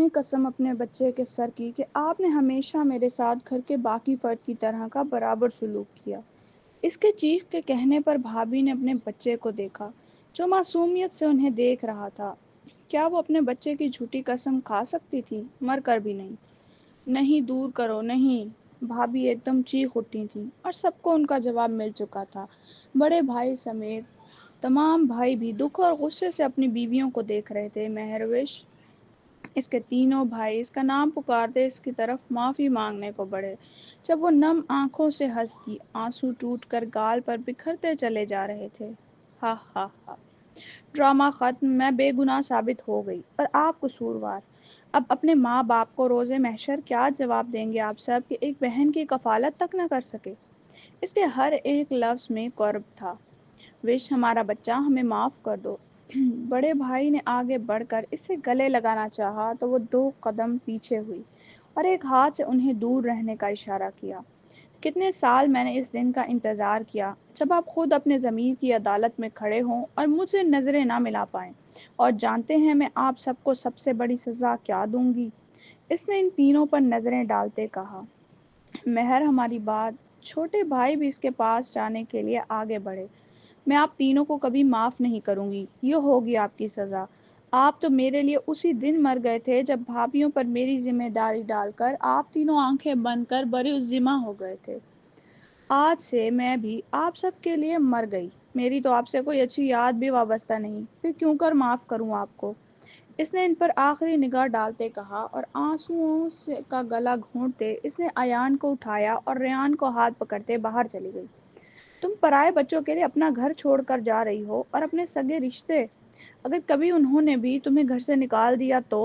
نے قسم اپنے بچے کے سر کی کہ آپ نے ہمیشہ میرے ساتھ گھر کے باقی فرد کی طرح کا برابر سلوک کیا۔ اس کے چیخ کے کہنے پر بھابھی نے اپنے بچے کو دیکھا جو معصومیت سے انہیں دیکھ رہا تھا۔ کیا وہ اپنے بچے کی جھوٹی قسم کھا سکتی تھی؟ مر کر بھی نہیں۔ نہیں، دور کرو، نہیں! بھابھی ایک دم چیخ اٹھی تھیں اور سب کو ان کا جواب مل چکا تھا، بڑے بھائی سمیت تمام بھائی بھی دکھ اور غصے سے اپنی بیویوں کو دیکھ رہے تھے۔ مہروش اس کے تینوں بھائی اس کا نام پکارتے اس کی طرف معافی مانگنے کو بڑھے، جب وہ نم آنکھوں سے ہنستی، آنسو ٹوٹ کر گال پر بکھرتے چلے جا رہے تھے۔ ہا ہا ہا! ڈرامہ ختم، میں بے گناہ ثابت ہو گئی اور آپ قصوروار۔ اب اپنے ماں باپ کو روز محشر کیا جواب دیں گے آپ سب کہ ایک بہن کی کفالت تک نہ کر سکے؟ اس کے ہر ایک لفظ میں کرب تھا۔ وش ہمارا بچہ، ہمیں معاف کر دو۔ بڑے بھائی نے آگے بڑھ کر اسے گلے لگانا چاہا تو وہ 2 قدم پیچھے ہوئی اور ایک ہاتھ سے انہیں دور رہنے کا اشارہ کیا۔ کتنے سال میں نے اس دن کا انتظار کیا جب آپ خود اپنے ضمیر کی عدالت میں کھڑے ہوں اور مجھ سے نظریں نہ ملا پائیں، اور جانتے ہیں میں آپ سب کو سب سے بڑی سزا کیا دوں گی؟ اس نے ان تینوں پر نظریں ڈالتے کہا۔ مہر ہماری بات۔ چھوٹے بھائی بھی اس کے پاس جانے کے لیے آگے بڑھے۔ میں آپ تینوں کو کبھی معاف نہیں کروں گی، یہ ہوگی آپ کی سزا۔ آپ تو میرے لیے اسی دن مر گئے تھے جب بھابھیوں پر میری ذمہ داری ڈال کر آپ تینوں آنکھیں بند کر برالذمہ ہو گئے تھے۔ آج سے میں بھی آپ سب کے لیے مر گئی۔ میری تو آپ سے کوئی اچھی یاد بھی وابستہ نہیں، پھر کیوں کر معاف کروں آپ کو؟ اس نے ان پر آخری نگاہ ڈالتے کہا اور آنسوؤں کا گلا گھونٹتے اس نے ایان کو اٹھایا اور ریان کو ہاتھ پکڑتے باہر چلی گئی۔ تم پرائے بچوں کے لیے اپنا گھر چھوڑ کر جا رہی ہو اور اپنے سگے رشتے، اگر کبھی انہوں نے بھی تمہیں گھر سے نکال دیا تو؟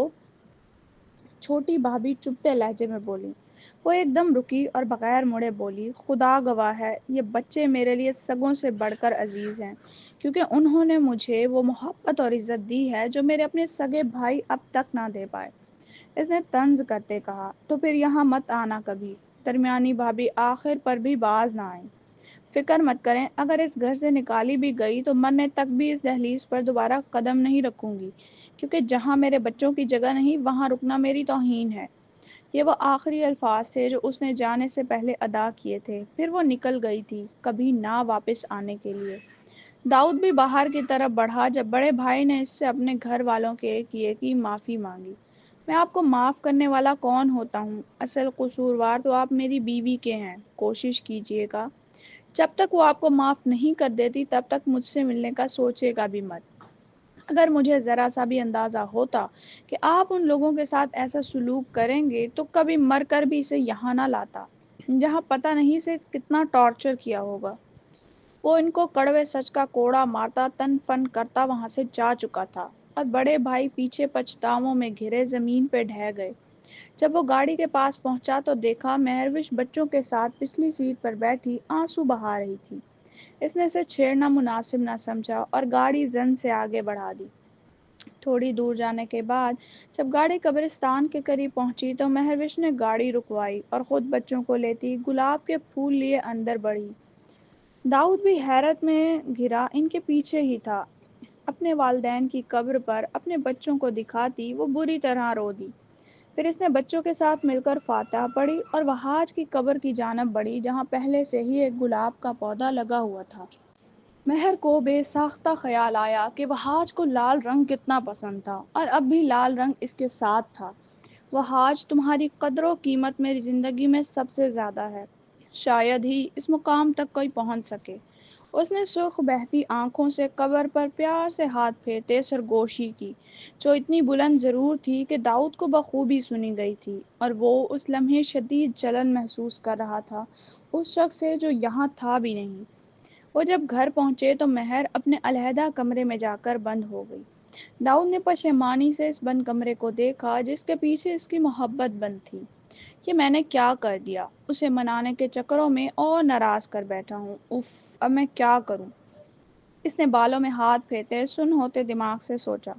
چھوٹی بھابھی چپتے لہجے میں بولی۔ وہ ایک دم رکی اور بغیر مڑے بولی، خدا گواہ ہے، یہ بچے میرے لیے سگوں سے بڑھ کر عزیز ہیں، کیونکہ انہوں نے مجھے وہ محبت اور عزت دی ہے جو میرے اپنے سگے بھائی اب تک نہ دے پائے۔ اس نے طنز کرتے کہا، تو پھر یہاں مت آنا کبھی۔ درمیانی بھابھی آخر پر بھی باز نہ آئی۔ فکر مت کریں، اگر اس گھر سے نکالی بھی گئی تو مرنے تک بھی اس دہلیز پر دوبارہ قدم نہیں رکھوں گی، کیونکہ جہاں میرے بچوں کی جگہ نہیں وہاں رکنا میری توہین ہے۔ یہ وہ آخری الفاظ تھے جو اس نے جانے سے پہلے ادا کیے تھے، پھر وہ نکل گئی تھی، کبھی نہ واپس آنے کے لیے۔ داؤد بھی باہر کی طرف بڑھا جب بڑے بھائی نے اس سے اپنے گھر والوں کے کیے کی معافی مانگی۔ میں آپ کو معاف کرنے والا کون ہوتا ہوں؟ اصل قصوروار تو آپ میری بیوی کے ہیں۔ کوشش کیجیے گا جب تک وہ آپ کو معاف نہیں کر دیتی تب تک مجھ سے ملنے کا سوچے گا بھی مت۔ اگر مجھے ذرا سا بھی اندازہ ہوتا کہ آپ ان لوگوں کے ساتھ ایسا سلوک کریں گے تو کبھی مر کر بھی اسے یہاں نہ لاتا، جہاں پتہ نہیں سے کتنا ٹارچر کیا ہوگا۔ وہ ان کو کڑوے سچ کا کوڑا مارتا، تن فن کرتا وہاں سے جا چکا تھا، اور بڑے بھائی پیچھے پچھتاووں میں گھرے زمین پہ ڈھہ گئے۔ جب وہ گاڑی کے پاس پہنچا تو دیکھا مہروش بچوں کے ساتھ پچھلی سیٹ پر بیٹھی آنسو بہا رہی تھی۔ اس نے اسے چھیڑنا مناسب نہ سمجھا اور گاڑی زن سے آگے بڑھا دی۔ تھوڑی دور جانے کے بعد جب گاڑی قبرستان کے قریب پہنچی تو مہروش نے گاڑی رکوائی اور خود بچوں کو لیتی گلاب کے پھول لیے اندر بڑھی۔ داؤد بھی حیرت میں گھرا ان کے پیچھے ہی تھا۔ اپنے والدین کی قبر پر اپنے بچوں کو دکھاتی وہ بری طرح رو دی۔ پھر اس نے بچوں کے ساتھ مل کر فاتحہ پڑھی اور وحاج کی قبر کی جانب بڑھی جہاں پہلے سے ہی ایک گلاب کا پودا لگا ہوا تھا۔ مہر کو بے ساختہ خیال آیا کہ وحاج کو لال رنگ کتنا پسند تھا اور اب بھی لال رنگ اس کے ساتھ تھا۔ وحاج، تمہاری قدر و قیمت میری زندگی میں سب سے زیادہ ہے، شاید ہی اس مقام تک کوئی پہنچ سکے۔ اس نے سرخ بہتی آنکھوں سے قبر پر پیار سے ہاتھ پھیرتے سرگوشی کی، جو اتنی بلند ضرور تھی کہ داؤد کو بخوبی سنی گئی تھی، اور وہ اس لمحے شدید جلن محسوس کر رہا تھا اس شخص سے جو یہاں تھا بھی نہیں۔ وہ جب گھر پہنچے تو مہر اپنے علیحدہ کمرے میں جا کر بند ہو گئی۔ داؤد نے پشیمانی سے اس بند کمرے کو دیکھا جس کے پیچھے اس کی محبت بند تھی۔ یہ میں نے کیا کر دیا؟ اسے منانے کے چکروں میں اور ناراض کر بیٹھا ہوں۔ اف، اب میں کیا کروں؟ اس نے بالوں میں ہاتھ پھیرتے سن ہوتے دماغ سے سوچا۔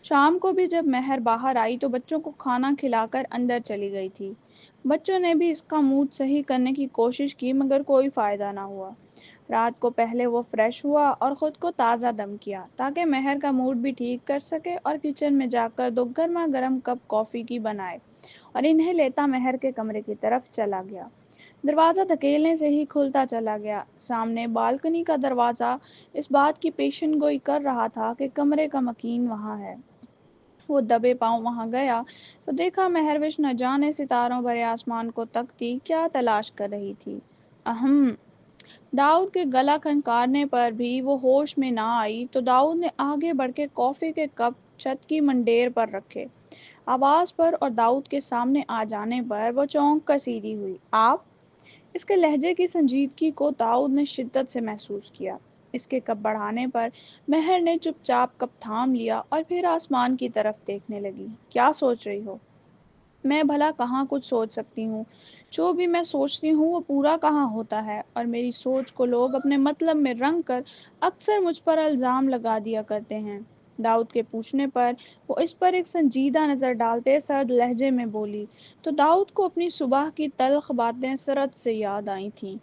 شام کو بھی جب مہر باہر آئی تو بچوں کو کھانا کھلا کر اندر چلی گئی تھی۔ بچوں نے بھی اس کا موڈ صحیح کرنے کی کوشش کی مگر کوئی فائدہ نہ ہوا۔ رات کو پہلے وہ فریش ہوا اور خود کو تازہ دم کیا تاکہ مہر کا موڈ بھی ٹھیک کر سکے، اور کچن میں جا کر 2 گرما گرم کپ کافی کی بنائے اور انہیں لیتا مہر کے کمرے کی طرف چلا گیا۔ دروازہ دھکیلنے سے ہی کھلتا چلا گیا۔ سامنے بالکنی کا دروازہ اس بات کی پیشن گوئی کر رہا تھا کہ کمرے کا مکین وہاں ہے۔ وہ دبے پاؤں وہاں گیا تو دیکھا مہروش نہ جانے ستاروں بھرے آسمان کو تکتی کیا تلاش کر رہی تھی۔ اہم داؤد کے گلا کھنکارنے پر بھی وہ ہوش میں نہ آئی تو داؤد نے آگے بڑھ کے کافی کے کپ چھت کی منڈیر پر رکھے۔ آواز پر اور داؤد کے سامنے آ جانے پر وہ چونک کر سیدھی ہوئی۔ آپ؟ اس کے لہجے کی سنجیدگی کو داؤد نے شدت سے محسوس کیا۔ اس کے کپ بڑھانے پر مہر نے چپ چاپ کپ تھام لیا اور پھر آسمان کی طرف دیکھنے لگی۔ کیا سوچ رہی ہو؟ میں بھلا کہاں کچھ سوچ سکتی ہوں؟ جو بھی میں سوچتی ہوں وہ پورا کہاں ہوتا ہے، اور میری سوچ کو لوگ اپنے مطلب میں رنگ کر اکثر مجھ پر الزام لگا دیا کرتے ہیں۔ داؤد کے پوچھنے پر وہ اس پر ایک سنجیدہ نظر ڈالتے سرد لہجے میں بولی تو داؤد کو اپنی صبح کی تلخ باتیں سرد سے یاد آئی تھیں۔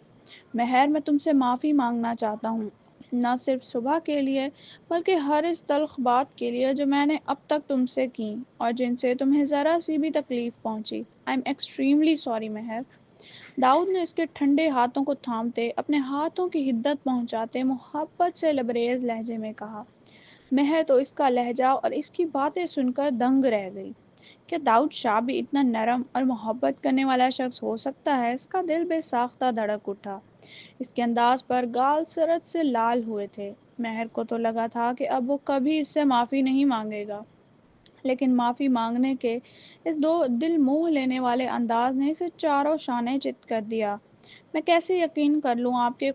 مہر، میں تم سے معافی مانگنا چاہتا ہوں، نہ صرف صبح کے لیے بلکہ ہر اس تلخ بات کے لیے جو میں نے اب تک تم سے کی اور جن سے تمہیں ذرا سی بھی تکلیف پہنچی۔ آئی ایم ایکسٹریملی سوری مہر۔ داؤد نے اس کے ٹھنڈے ہاتھوں کو تھامتے اپنے ہاتھوں کی حدت پہنچاتے محبت سے لبریز لہجے میں کہا۔ مہر تو اس کا لہجہ اور اس کی باتیں سن کر دنگ رہ گئی۔ کیا داؤد شاہ بھی اتنا نرم اور محبت کرنے والا شخص ہو سکتا ہے؟ اس کا دل بے ساختہ دھڑک اٹھا۔ اس کے انداز پر گال سرد سے لال ہوئے تھے۔ مہر کو تو لگا تھا کہ اب وہ کبھی اس سے معافی نہیں مانگے گا، لیکن معافی مانگنے کے اس دو دل موہ لینے والے انداز نے اسے چاروں شانے چت کر دیا۔ میں کیسے یقین کر لوں؟ آپ کے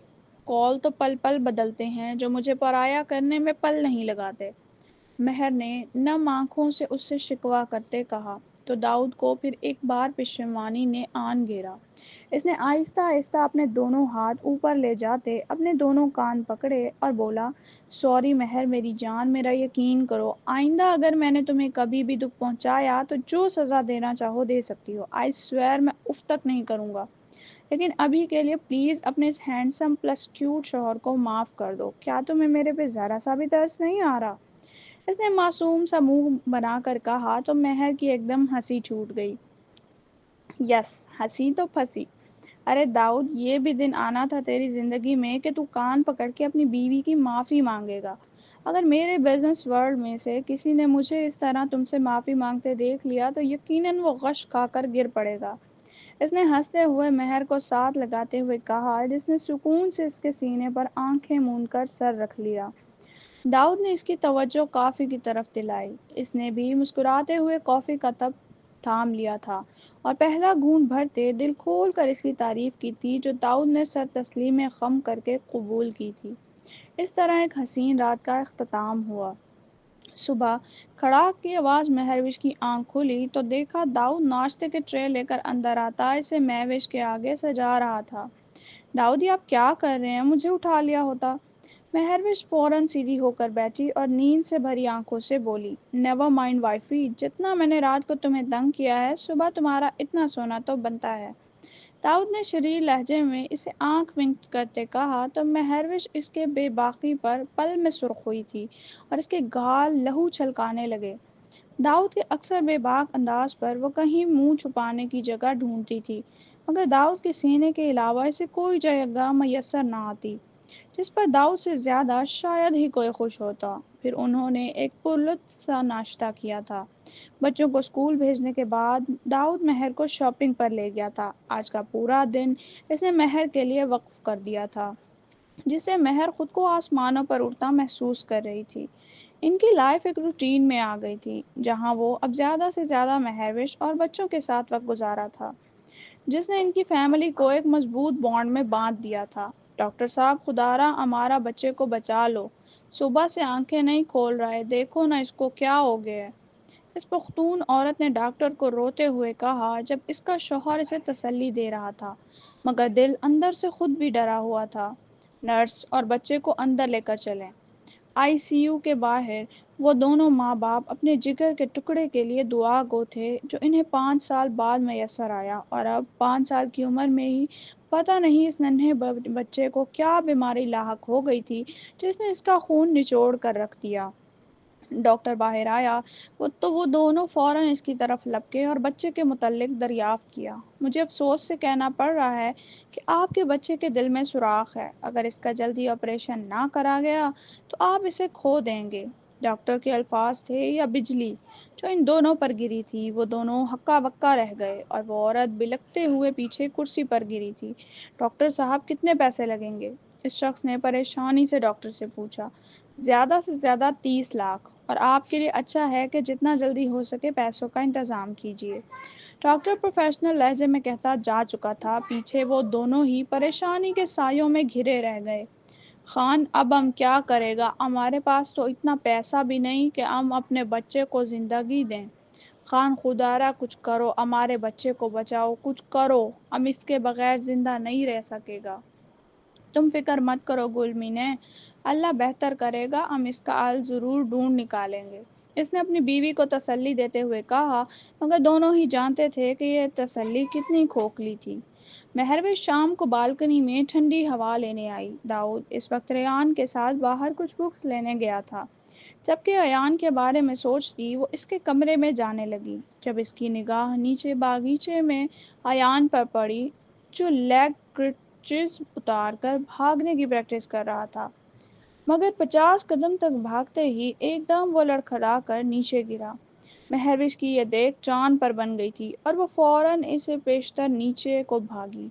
قول تو پل پل بدلتے ہیں، جو مجھے پرایا کرنے میں پل نہیں لگاتے۔ مہر نے نم آنکھوں سے اس سے شکوہ کرتے کہا تو داؤد کو پھر ایک بار پشیمانی نے آن گھیرا۔ اس نے آہستہ آہستہ اپنے دونوں ہاتھ اوپر لے جاتے اپنے دونوں کان پکڑے اور بولا، سوری مہر میری جان، میرا یقین کرو، آئندہ اگر میں نے تمہیں کبھی بھی دکھ پہنچایا تو جو سزا دینا چاہو دے سکتی ہو، آئی سویئر میں اف تک نہیں کروں گا، لیکن ابھی کے لیے پلیز اپنے اس ہینڈسم پلس کیوٹ شوہر کو معاف کر دو۔ کیا تمہیں میرے پہ ذرا سا بھی ترس نہیں آ رہا؟ اس نے معصوم سا منہ بنا کر کہا تو مہر کی ایک دم ہنسی چھوٹ گئی۔ یس، ہنسی تو پھنسی۔ ارے داؤد، یہ بھی دن آنا تھا تیری زندگی میں کہ تو کان پکڑ کے اپنی بیوی کی معافی مانگے گا۔ اگر میرے بزنس ورلڈ میں سے کسی نے مجھے اس طرح تم سے معافی مانگتے دیکھ لیا تو یقیناً وہ غش کھا کر گر پڑے گا۔ اس نے ہنستے ہوئے مہر کو ساتھ لگاتے ہوئے کہا، جس نے سکون سے اس کے سینے پر آنکھیں موند کر سر رکھ لیا۔ داؤد نے اس کی توجہ کافی کی طرف دلائی۔ اس نے بھی مسکراتے ہوئے کافی کا کپ تھام لیا تھا اور پہلا گھونٹ بھرتے دل کھول کر اس کی تعریف کی تھی جو داؤد نے سر تسلیم خم کر کے قبول کی تھی۔ اس طرح ایک حسین رات کا اختتام ہوا۔ صبح کھڑاک کی آواز مہروش کی آنکھ کھلی تو دیکھا داؤد ناشتے کے ٹرے لے کر اندر آتا اسے مہوش کے آگے سجا رہا تھا۔ داؤد، یہ آپ کیا کر رہے ہیں؟ مجھے اٹھا لیا ہوتا۔ مہروش فوراً سیدھی ہو کر بیٹھی اور نیند سے بھری آنکھوں سے بولی، نیور مائنڈ وائفی، جتنا میں نے رات کو تمہیں تنگ کیا ہے، صبح تمہارا اتنا سونا تو بنتا ہے۔ داؤد نے شریر لہجے میں اسے آنکھ ونک کرتے کہا تو مہروش اس کے بے باکی پر پل میں سرخ ہوئی تھی اور اس کے گال لہو چھلکانے لگے۔ داؤد کے اکثر بے باک انداز پر وہ کہیں منہ چھپانے کی جگہ ڈھونڈتی تھی، مگر داؤد کے سینے کے علاوہ اسے کوئی جگہ میسر نہ آتی جس پر داؤد سے زیادہ شاید ہی کوئی خوش ہوتا۔ پھر انہوں نے ایک پرلطف سا ناشتہ کیا تھا۔ بچوں کو اسکول بھیجنے کے بعد داؤد مہر کو شاپنگ پر لے گیا تھا۔ آج کا پورا دن اس نے مہر کے لیے وقف کر دیا تھا، جس سے مہر خود کو آسمانوں پر اڑتا محسوس کر رہی تھی۔ ان کی لائف ایک روٹین میں آ گئی تھی جہاں وہ اب زیادہ سے زیادہ مہروش اور بچوں کے ساتھ وقت گزارا تھا، جس نے ان کی فیملی کو ایک مضبوط بانڈ میں باندھ دیا تھا۔ ڈاکٹر صاحب، خدارا ہمارا بچے کو بچا لو، صبح سے آنکھیں نہیں کھول رہا ہے، دیکھو نا اس کو کیا ہو گیا ہے۔ اس پختون عورت نے ڈاکٹر کو روتے ہوئے کہا جب اس کا شوہر اسے تسلی دے رہا تھا، مگر دل اندر سے خود بھی ڈرا ہوا تھا۔ نرس، اور بچے کو اندر لے کر چلیں۔ ICU کے باہر وہ دونوں ماں باپ اپنے جگر کے ٹکڑے کے لیے دعا گو تھے جو انہیں 5 سال بعد میسر آیا، اور اب 5 سال کی عمر میں ہی پتہ نہیں اس ننھے بچے کو کیا بیماری لاحق ہو گئی تھی جس نے اس کا خون نچوڑ کر رکھ دیا۔ ڈاکٹر باہر آیا تو وہ دونوں فوراً اس کی طرف لپکے اور بچے کے متعلق دریافت کیا۔ مجھے افسوس سے کہنا پڑ رہا ہے کہ آپ کے بچے کے دل میں سوراخ ہے، اگر اس کا جلدی آپریشن نہ کرا گیا تو آپ اسے کھو دیں گے۔ ڈاکٹر کے الفاظ تھے یا بجلی جو ان دونوں پر گری تھی، وہ دونوں ہکا بکا رہ گئے اور وہ عورت بلکتے ہوئے پیچھے کرسی پر گری تھی۔ ڈاکٹر صاحب کتنے پیسے لگیں گے؟ اس شخص نے پریشانی سے ڈاکٹر سے پوچھا۔ زیادہ سے زیادہ 30 لاکھ، اور آپ کے لیے اچھا ہے کہ جتنا جلدی ہو سکے پیسوں کا انتظام کیجیے۔ ڈاکٹر پروفیشنل لہجے میں کہتا جا چکا تھا، پیچھے وہ دونوں ہی پریشانی کے سایوں میں گھرے رہ گئے۔ خان اب ہم کیا کرے گا؟ ہمارے پاس تو اتنا پیسہ بھی نہیں کہ ہم اپنے بچے کو زندگی دیں۔ خان خدا را کچھ کرو، ہمارے بچے کو بچاؤ، کچھ کرو، ہم اس کے بغیر زندہ نہیں رہ سکے گا۔ تم فکر مت کرو گل مینے، اللہ بہتر کرے گا، ہم اس کا حل ضرور ڈھونڈ نکالیں گے۔ اس نے اپنی بیوی کو تسلی دیتے ہوئے کہا، مگر دونوں ہی جانتے تھے کہ یہ تسلی کتنی کھوکھلی تھی۔ مہروش شام کو بالکنی میں ٹھنڈی ہوا لینے آئی۔ داؤد اس وقت ریان کے ساتھ باہر کچھ بکس لینے گیا تھا۔ جبکہ ایان کے بارے میں سوچتی وہ اس کے کمرے میں جانے لگی، جب اس کی نگاہ نیچے باغیچے میں ایان پر پڑی جو لیگ کرچز اتار کر بھاگنے کی پریکٹس کر رہا تھا، مگر 50 قدم تک بھاگتے ہی ایک دم وہ لڑکھڑا کر نیچے گرا۔ مہروش کی یہ دیکھ چاند پر بن گئی تھی اور وہ فوراً اسے پیشتر نیچے کو بھاگی۔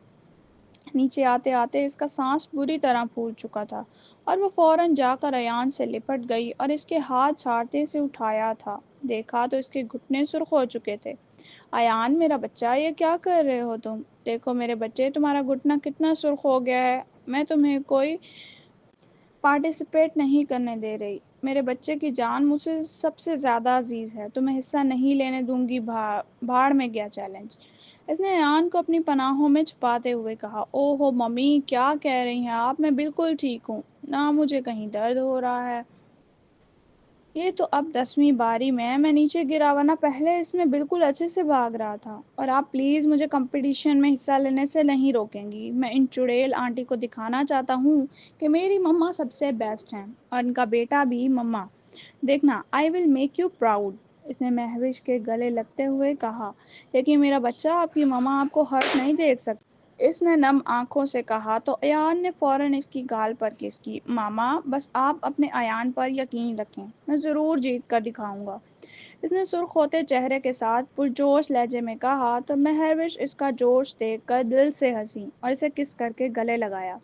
نیچے آتے آتے اس کا سانس بری طرح پھول چکا تھا اور وہ فوراً جا کر ایان سے لپٹ گئی اور اس کے ہاتھ چھاڑتے سے اٹھایا تھا۔ دیکھا تو اس کے گھٹنے سرخ ہو چکے تھے۔ ایان میرا بچہ، یہ کیا کر رہے ہو تم؟ دیکھو میرے بچے، تمہارا گھٹنا کتنا سرخ ہو گیا ہے۔ میں تمہیں کوئی پارٹیسپیٹ نہیں کرنے دے رہی۔ میرے بچے کی جان مجھ سے سب سے زیادہ عزیز ہے، تمہیں حصہ نہیں لینے دوں گی۔ بھاڑ میں گیا چیلنج، اس نے ایان کو اپنی پناہوں میں چھپاتے ہوئے کہا۔ او ہو ممی، کیا کہہ رہی ہیں آپ؟ میں بالکل ٹھیک ہوں، نہ مجھے کہیں درد ہو رہا ہے۔ یہ تو اب 10ویں باری میں نیچے گرا، ورنہ پہلے اس میں بالکل اچھے سے بھاگ رہا تھا۔ اور آپ پلیز مجھے کمپٹیشن میں حصہ لینے سے نہیں روکیں گی۔ میں ان چڑیل آنٹی کو دکھانا چاہتا ہوں کہ میری مما سب سے بیسٹ ہیں، اور ان کا بیٹا بھی۔ مما دیکھنا، آئی ول میک یو پراؤڈ، اس نے مہوش کے گلے لگتے ہوئے کہا۔ لیکن میرا بچہ، آپ کی مما آپ کو ہرٹ نہیں دیکھ سکتی، اس نے نم آنکھوں سے کہا تو ایان نے فوراً اس کی گال پر کس کی۔ ماما، بس آپ اپنے ایان پر یقین رکھیں، میں ضرور جیت کر دکھاؤں گا، اس نے سرخ ہوتے چہرے کے ساتھ پرجوش لہجے میں کہا تو مہروش اس کا جوش دیکھ کر دل سے ہنسی اور اسے کس کر کے گلے لگایا۔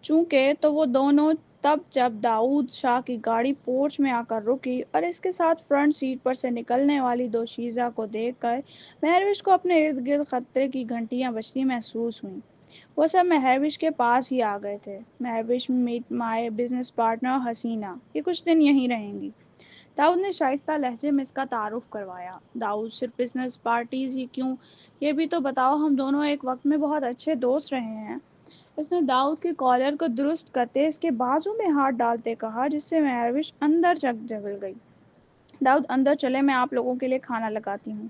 چونکہ تو وہ دونوں تب جب داؤد شاہ کی گاڑی پورچ میں آ کر رکی اور اس کے ساتھ فرنٹ سیٹ پر سے نکلنے والی دوشیزہ کو دیکھ کر مہروش کو اپنے ارد گرد خطرے کی گھنٹیاں بجتی محسوس ہوئیں۔ وہ سب مہروش کے پاس ہی آ گئے تھے۔ Mehrosh, meat my business partner حسینہ، یہ کچھ دن یہیں رہیں گی، داؤد نے شائستہ لہجے میں اس کا تعارف کروایا۔ داؤد، صرف بزنس پارٹیز ہی کیوں، یہ بھی تو بتاؤ، ہم دونوں ایک وقت میں بہت اچھے دوست رہے ہیں، اس نے داؤد کے کالر کو درست کرتے اس کے بازو میں ہاتھ ڈالتے کہا، جس سے مہروش اندر جگل گئی۔ داؤد اندر چلے، میں آپ لوگوں کے لیے کھانا لگاتی ہوں۔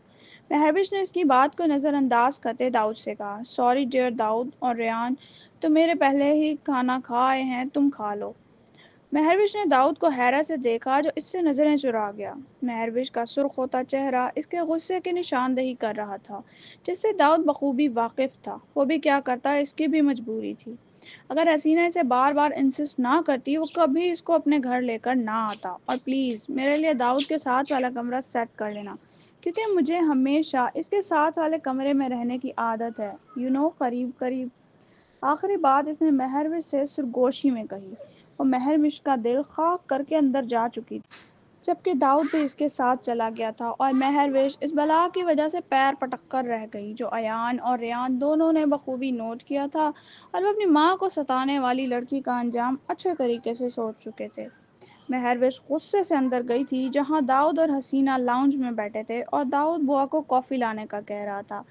مہروش نے اس کی بات کو نظر انداز کرتے داؤد سے کہا، سوری ڈیئر داؤد اور ریان، تو میرے پہلے ہی کھانا کھا آئے ہیں، تم کھا لو۔ مہروش نے داؤد کو حیرت سے دیکھا جو اس سے نظریں چرا گیا۔ مہروش کا سرخ ہوتا چہرہ اس کے غصے کی نشاندہی کر رہا تھا، جس سے داؤد بخوبی واقف تھا۔ وہ بھی کیا کرتا، اس کی بھی مجبوری تھی۔ اگر حسینہ اسے بار بار انسسٹ نہ کرتی وہ کبھی اس کو اپنے گھر لے کر نہ آتا۔ اور پلیز میرے لیے داؤد کے ساتھ والا کمرہ سیٹ کر لینا، کیونکہ مجھے ہمیشہ اس کے ساتھ والے کمرے میں رہنے کی عادت ہے، قریب قریب۔ آخری بات اس نے مہروش سے سرگوشی میں کہی۔ وہ مہروش کا دل خاک کر کے اندر جا چکی تھی، جبکہ داؤد بھی اس کے ساتھ چلا گیا تھا، اور مہروش اس بلا کی وجہ سے پیر پٹک کر رہ گئی جو ایان اور ریان دونوں نے بخوبی نوٹ کیا تھا، اور وہ اپنی ماں کو ستانے والی لڑکی کا انجام اچھے طریقے سے سوچ چکے تھے۔ مہروش غصے سے اندر گئی تھی جہاں داؤد اور حسینہ لاؤنج میں بیٹھے تھے اور داؤد بوا کو کافی لانے کا کہہ رہا تھا۔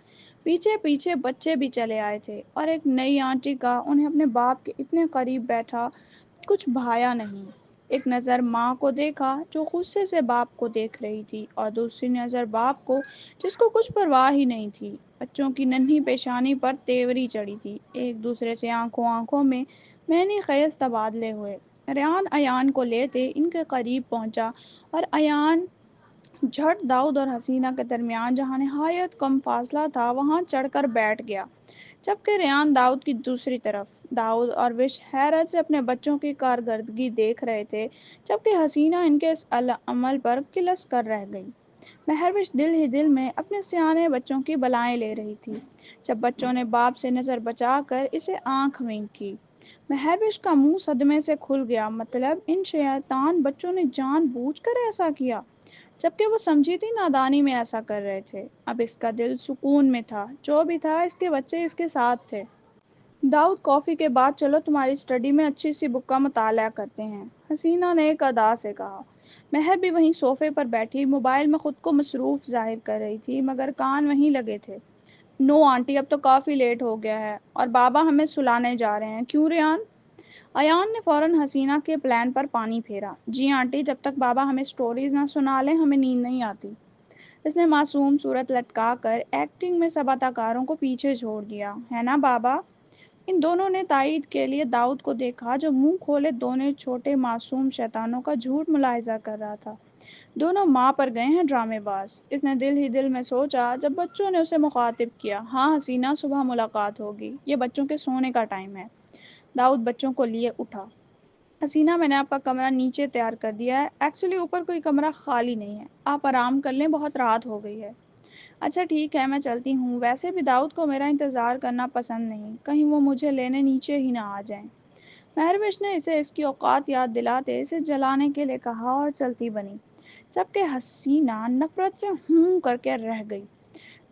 پیچھے پیچھے بچے بھی چلے آئے تھے، اور ایک نئی آنٹی کا انہیں اپنے باپ کے اتنے قریب بیٹھا کچھ بھایا نہیں۔ ایک نظر ماں کو دیکھا جو غصے سے باپ کو دیکھ رہی تھی، اور دوسری نظر باپ کو جس کو کچھ پرواہ ہی نہیں تھی۔ بچوں کی ننھی پیشانی پر تیوری چڑھی تھی، ایک دوسرے سے آنکھوں میں معنی خیز تبادلے ہوئے۔ ریان ایان کو لیتے ان کے قریب پہنچا، اور ایان جھٹ داؤد اور حسینہ کے درمیان جہاں نہایت کم فاصلہ تھا وہاں چڑھ کر بیٹھ گیا، جبکہ ریان داؤد کی دوسری طرف۔ داؤد اور وش حیرت سے اپنے بچوں کی کارکردگی دیکھ رہے تھے، جبکہ حسینہ ان کے اس عمل پر کلس کر رہ گئی۔ مہروش دل ہی دل میں اپنے سیانے بچوں کی بلائیں لے رہی تھی، جب بچوں نے باپ سے نظر بچا کر اسے آنکھ ونک کی۔ مہروش کا منہ صدمے سے کھل گیا، مطلب ان شیطان بچوں نے جان بوجھ کر ایسا کیا، جبکہ وہ سمجھی تھی نادانی میں ایسا کر رہے تھے۔ اب اس کا دل سکون میں تھا، جو بھی تھا اس کے بچے اس کے ساتھ تھے۔ داؤد کافی کے بعد چلو تمہاری اسٹڈی میں اچھی سی بک کا مطالعہ کرتے ہیں، حسینہ نے ایک ادا سے کہا۔ مہر بھی وہیں صوفے پر بیٹھی موبائل میں خود کو مصروف ظاہر کر رہی تھی، مگر کان وہیں لگے تھے۔ نو آنٹی، اب تو کافی لیٹ ہو گیا ہے اور بابا ہمیں سلانے جا رہے ہیں، کیوں ریان؟ ایان نے فوراً حسینہ کے پلان پر پانی پھیرا۔ جی آنٹی، جب تک بابا ہمیں سٹوریز نہ سنا لیں ہمیں نیند نہیں آتی۔ اس نے معصوم صورت لٹکا کر ایکٹنگ میں سب اداکاروں کو پیچھے چھوڑ دیا۔ ہے نا بابا؟ ان دونوں نے تائید کے لیے داؤد کو دیکھا جو منہ کھولے دونوں چھوٹے معصوم شیطانوں کا جھوٹ ملاحظہ کر رہا تھا۔ دونوں ماں پر گئے ہیں ڈرامے باز، اس نے دل ہی دل میں سوچا جب بچوں نے اسے مخاطب کیا۔ ہاں حسینہ، صبح ملاقات ہوگی، یہ بچوں کے سونے کا ٹائم ہے۔ داؤد بچوں کو لیے اٹھا۔ حسینہ، میں نے آپ کا کمرہ نیچے تیار کر دیا ہے، ایکچولی اوپر کوئی کمرہ خالی نہیں ہے، آپ آرام کر لیں، بہت رات ہو گئی ہے۔ اچھا ٹھیک ہے، میں چلتی ہوں، ویسے بھی داؤد کو میرا انتظار کرنا پسند نہیں، کہیں وہ مجھے لینے نیچے ہی نہ آ جائیں۔ مہروش نے اسے اس کی اوقات یاد دلاتے اسے جلانے کے لیے کہا اور چلتی بنی، جبکہ حسینہ نفرت سے ہوں کر کے رہ گئی۔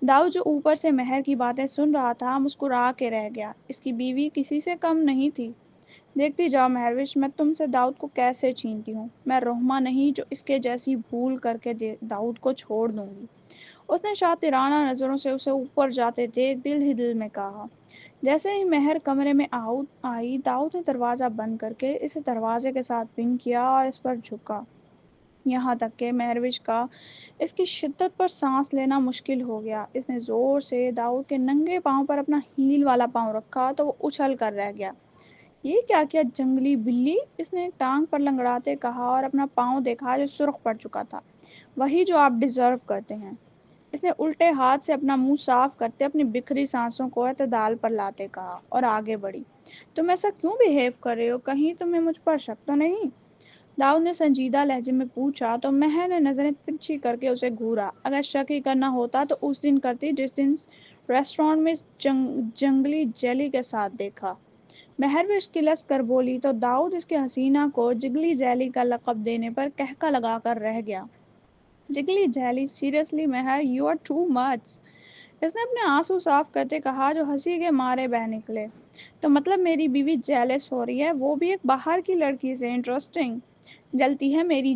داؤد جو اوپر سے مہر کی باتیں سن رہا تھا مسکرا کے رہ گیا، اس کی بیوی کسی سے کم نہیں تھی۔ دیکھتی جاؤ مہروش، میں تم سے داؤد کو کیسے چھینتی ہوں، میں رحمہ نہیں جو اس کے جیسی بھول کر کے داؤد کو چھوڑ دوں گی۔ اس نے شاطرانہ نظروں سے اسے اوپر جاتے دیکھ دل ہی دل میں کہا۔ جیسے ہی مہر کمرے میں آئی داؤد نے دروازہ بند کر کے اسے دروازے کے ساتھ پنگ کیا اور اس پر جھکا، یہاں تک کہ مہروش کا اس کی شدت پر سانس لینا مشکل ہو گیا۔ اس نے زور سے داؤد کے ننگے پاؤں پر اپنا ہیل والا پاؤں رکھا تو وہ اچھل کر رہ گیا۔ یہ کیا کیا جنگلی بلی، اس نے ایک ٹانگ پر لنگڑاتے کہا اور اپنا پاؤں دیکھا جو سرخ پڑ چکا تھا۔ وہی جو آپ ڈیزرو کرتے ہیں، اس نے الٹے ہاتھ سے اپنا منہ صاف کرتے اپنی بکھری سانسوں کو اعتدال پر لاتے کہا اور آگے بڑھی۔ تم ایسا کیوں بیہیو کر رہے ہو، کہیں تمہیں مجھ پر شک تو نہیں؟ داؤد نے سنجیدہ لہجے میں پوچھا تو مہر نے نظریں ترچھی کر کے اسے گھورا۔ اگر شک ہی کرنا ہوتا تو اس دن کرتی جس دن ریسٹورانٹ میں جنگلی جیلی کے ساتھ دیکھا۔ مہر بھی کلس کر بولی تو داؤد اس کے حسینہ کو جگلی جیلی کا لقب دینے پر کہکا لگا کر رہ گیا۔ جگلی جیلی، سیریسلی مہر، یو آر ٹو مچ، اس نے اپنے آنسو صاف کرتے کہا جو ہنسی کے مارے بہہ نکلے۔ تو مطلب میری بیوی جیلس ہو رہی ہے، وہ بھی ایک باہر کی لڑکی سے، انٹرسٹنگ۔ جلتی ہے میری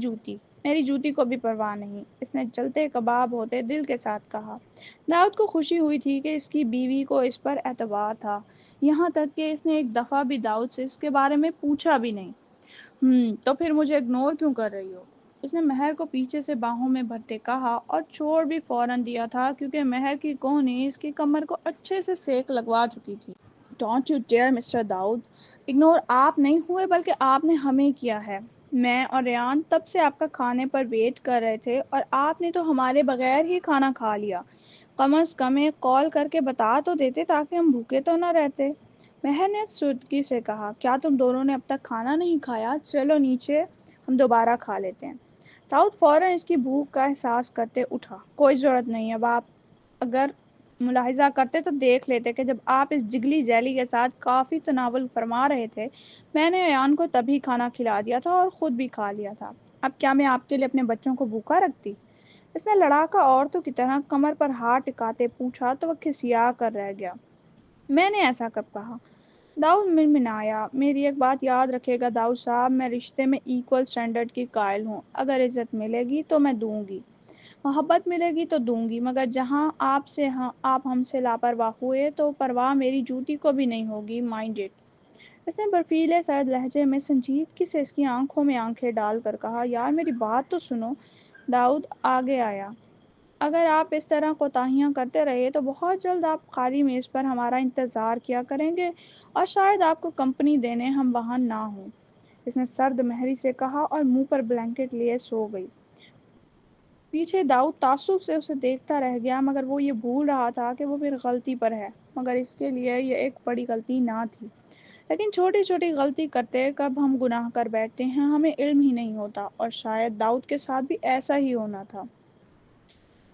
جوتی کو بھی پرواہ نہیں، اس نے جلتے کباب ہوتے دل کے ساتھ کہا۔ داؤد کو خوشی ہوئی تھی کہ اس کی بیوی کو اس پر اعتبار تھا، یہاں تک کہ اس نے ایک دفعہ بھی داؤد سے اس کے بارے میں پوچھا بھی نہیں۔ تو پھر مجھے اگنور کیوں کر رہی ہو؟ اس نے مہر کو پیچھے سے باہوں میں بھرتے کہا اور چھوڑ بھی فوراً دیا تھا کیونکہ مہر کی کوہنی اس کی کمر کو اچھے سے سیک لگوا چکی تھی۔ Don't you dare mister Dawood, ignore آپ نہیں ہوئے بلکہ آپ نے ہمیں کیا ہے۔ میں اور ریان تب سے آپ کا کھانے پر ویٹ کر رہے تھے اور آپ نے تو ہمارے بغیر ہی کھانا کھا لیا، کم از کم ایک کال کر کے بتا تو دیتے تاکہ ہم بھوکے تو نہ رہتے۔ مہر نے افسردگی سے کہا، کیا تم دونوں نے اب تک کھانا نہیں کھایا؟ چلو نیچے، ہم دوبارہ کھا لیتے ہیں۔ داؤد فوراً اس کی بھوک کا احساس کرتے اٹھا۔ کوئی ضرورت نہیں، اب آپ اگر ملاحظہ کرتے تو دیکھ لیتے کہ جب آپ اس جگلی جیلی کے ساتھ کافی تناول فرما رہے تھے میں نے ایان کو تبھی کھانا کھلا دیا تھا اور خود بھی کھا لیا تھا۔ اب کیا میں آپ کے لیے اپنے بچوں کو بھوکا رکھتی؟ اس نے لڑاکا عورتوں کی طرح کمر پر ہاتھ ٹکاتے پوچھا تو وہ کھسیا کر رہ گیا۔ میں نے ایسا کب کہا؟ داؤد منمنایا۔ میری ایک بات یاد رکھے گا داؤد صاحب، میں رشتے میں ایکول سٹینڈرڈ کی قائل ہوں، اگر عزت ملے گی تو میں دوں گی، محبت ملے گی تو دوں گی، مگر جہاں آپ ہم سے لاپرواہ ہوئے تو پرواہ میری جوتی کو بھی نہیں ہوگی، مائنڈ اٹ۔ اس نے برفیلے سرد لہجے میں سنجیدگی سے اس کی آنکھوں میں آنکھیں ڈال کر کہا، یار میری بات تو سنو۔ داؤد آگے آیا۔ اگر آپ اس طرح کوتاہیاں کرتے رہے تو بہت جلد آپ خالی میز پر ہمارا انتظار کیا کریں گے اور شاید آپ کو کمپنی دینے ہم وہاں نہ ہوں۔ اس نے سرد مہری سے کہا اور منہ پر بلینکٹ لیے سو گئی۔ پیچھے داؤد تعصب سے اسے دیکھتا رہ گیا، مگر وہ یہ بھول رہا تھا کہ وہ پھر غلطی پر ہے، مگر اس کے لیے یہ ایک بڑی غلطی نہ تھی۔ لیکن چھوٹی چھوٹی غلطی کرتے کب ہم گناہ کر بیٹھتے ہیں ہمیں علم ہی نہیں ہوتا، اور شاید داؤد کے ساتھ بھی ایسا ہی ہونا تھا۔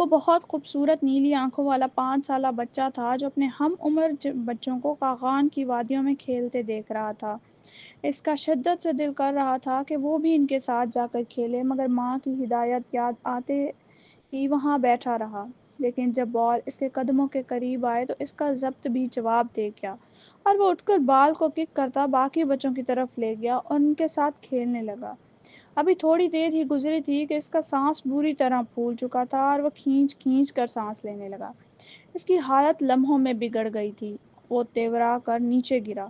وہ بہت خوبصورت نیلی آنکھوں والا 5 سالہ بچہ تھا جو اپنے ہم عمر بچوں کو کاغان کی وادیوں میں کھیلتے دیکھ رہا تھا۔ اس کا شدت سے دل کر رہا تھا کہ وہ بھی ان کے ساتھ جا کر کھیلے، مگر ماں کی ہدایت یاد آتے ہی وہاں بیٹھا رہا۔ لیکن جب بال اس کے قدموں کے قریب آئے تو اس کا ضبط بھی جواب دے گیا، اور وہ اٹھ کر بال کو کک کرتا باقی بچوں کی طرف لے گیا اور ان کے ساتھ کھیلنے لگا۔ ابھی تھوڑی دیر ہی گزری تھی کہ اس کا سانس بری طرح پھول چکا تھا اور وہ کھینچ کھینچ کر سانس لینے لگا۔ اس کی حالت لمحوں میں بگڑ گئی تھی۔ وہ تیورا کر نیچے گرا۔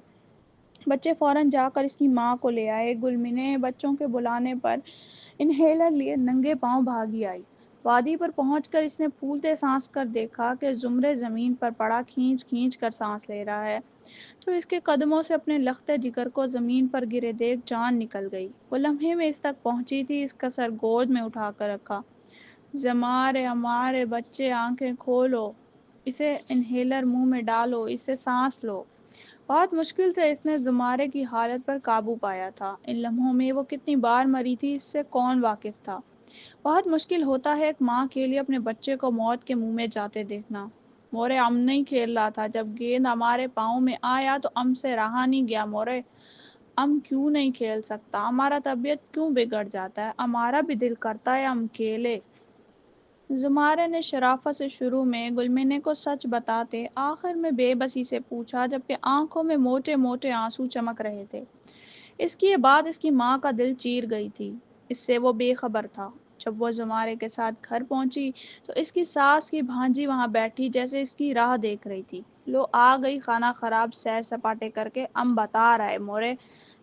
بچے فوراً جا کر اس کی ماں کو لے آئے۔ گلمی نے بچوں کے بلانے پر انہیلر لیے ننگے پاؤں بھاگی آئی۔ وادی پر پہنچ کر اس نے پھولتے سانس کر دیکھا کہ زمرے زمین پر پڑا کھینچ کھینچ کر سانس لے رہا ہے، تو اس کے قدموں سے اپنے لختے جگر کو زمین پر گرے دیکھ جان نکل گئی۔ وہ لمحے میں اس تک پہنچی تھی، اس کا سر گود میں اٹھا کر رکھا۔ زمارے ہمارے بچے آنکھیں کھولو، اسے انہیلر منہ میں ڈالو، اسے سانس لو۔ بہت مشکل سے اس نے زمارے کی حالت پر قابو پایا تھا۔ ان لمحوں میں وہ کتنی بار مری تھی اس سے کون واقف تھا۔ بہت مشکل ہوتا ہے ایک ماں کے لیے اپنے بچے کو موت کے منہ میں جاتے دیکھنا۔ مورے ام نہیں کھیل رہا تھا، جب گیند ہمارے پاؤں میں آیا تو ام سے رہا نہیں گیا۔ مورے ام کیوں نہیں کھیل سکتا؟ ہمارا طبیعت کیوں بگڑ جاتا ہے؟ ہمارا بھی دل کرتا ہے ہم کھیلے۔ زمارے نے شرافت سے شروع میں گلمنے کو سچ بتاتے آخر میں بے بسی سے پوچھا، جبکہ آنکھوں میں موٹے موٹے آنسو چمک رہے تھے۔ اس کی یہ بات اس کی ماں کا دل چیر گئی تھی۔ اس سے وہ بے خبر تھا۔ جب وہ زمارے کے ساتھ گھر پہنچی تو اس کی ساس کی بھانجی وہاں بیٹھی جیسے اس کی راہ دیکھ رہی تھی۔ لو آ گئی خانہ خراب سیر سپاٹے کر کے، ہم بتا رہے مورے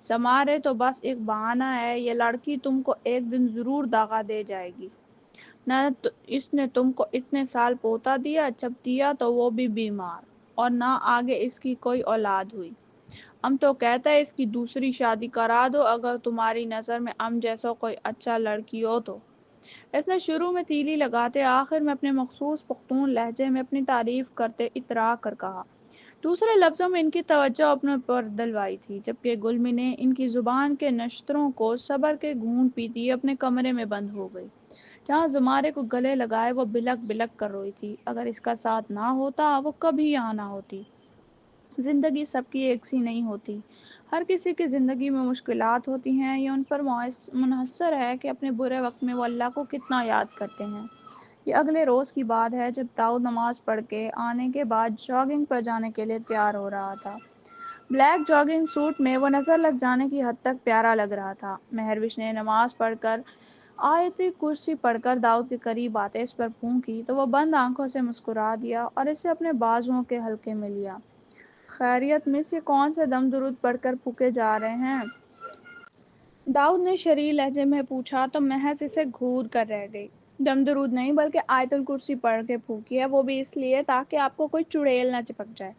زمارے تو بس ایک بہانہ ہے، یہ لڑکی تم کو ایک دن ضرور داغا دے جائے گی۔ نہ اس نے تم کو اتنے سال پوتا دیا، جب دیا تو وہ بھی بیمار، اور نہ آگے اس کی کوئی اولاد ہوئی۔ ہم تو کہتا ہے اس کی دوسری شادی کرا دو اگر تمہاری نظر میں ہم جیسا کوئی اچھا لڑکی ہو تو۔ اس نے شروع میں تیلی لگاتے آخر میں اپنے مخصوص پختون لہجے میں اپنی تعریف کرتے اترا کر کہا۔ دوسرے لفظوں میں ان کی توجہ اپنے پر دلوائی تھی، جبکہ گلمی نے ان کی زبان کے نشتروں کو صبر کے گھونٹ پیتی اپنے کمرے میں بند ہو گئی۔ جہاں زمارے کو گلے لگائے وہ بلک بلک کر روئی تھی۔ اگر اس کا ساتھ نہ ہوتا وہ کبھی یہاں نہ ہوتی۔ زندگی سب کی ایک سی نہیں ہوتی۔ ہر کسی کی زندگی میں مشکلات ہوتی ہیں، یہ ان پر منحصر ہے کہ اپنے برے وقت میں وہ اللہ کو کتنا یاد کرتے ہیں۔ یہ اگلے روز کی بات ہے جب داؤد نماز پڑھ کے آنے کے بعد جاگنگ پر جانے کے لیے تیار ہو رہا تھا۔ بلیک جاگنگ سوٹ میں وہ نظر لگ جانے کی حد تک پیارا لگ رہا تھا۔ مہروش نے نماز پڑھ کر آیت کرسی پڑھ کر داؤد کے قریب آتے اس پر پھونکی تو وہ بند آنکھوں سے مسکرا دیا اور اسے اپنے بازوؤں کے حلقے میں لیا۔ خیریت مس، یہ کون سے دم درود پڑھ کر پھونکے جا رہے ہیں؟ داؤد نے شریر لہجے میں پوچھا تو محض اسے گھور کر رہ گئی۔ دم درود نہیں بلکہ آیت الکرسی پڑھ کے پھونکی ہے، وہ بھی اس لیے تاکہ آپ کو کوئی چڑیل نہ چپک جائے۔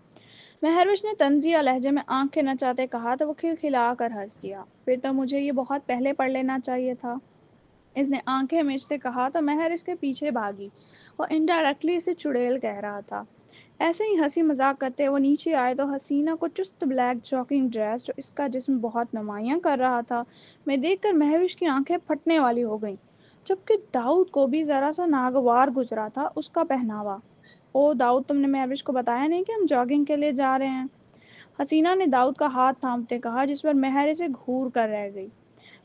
مہروش نے طنزیہ لہجے میں آنکھیں نچاتے کہا تو وہ کھلکھلا کر ہنس دیا۔ پھر تو مجھے یہ بہت پہلے پڑھ لینا چاہیے تھا، اس نے آنکھیں مچ سے کہا تو مہر اس کے پیچھے بھاگی۔ وہ انڈائریکٹلی اسے چڑیل کہہ رہا تھا۔ ایسے ہی ہنسی مذاق کرتے وہ نیچے آئے تو حسینہ کو چست بلیک جاگنگ ڈریس جو اس کا جسم بہت نمایاں کر رہا تھا میں دیکھ کر مہوش کی آنکھیں پھٹنے والی ہو گئیں، جبکہ داؤد کو بھی ذرا سا ناگوار گزرا تھا اس کا پہناوا۔ او داؤد، تم نے مہوش کو بتایا نہیں کہ ہم جاگنگ کے لیے جا رہے ہیں؟ حسینہ نے داؤد کا ہاتھ تھامتے کہا، جس پر مہر اسے گھور کر رہ گئی،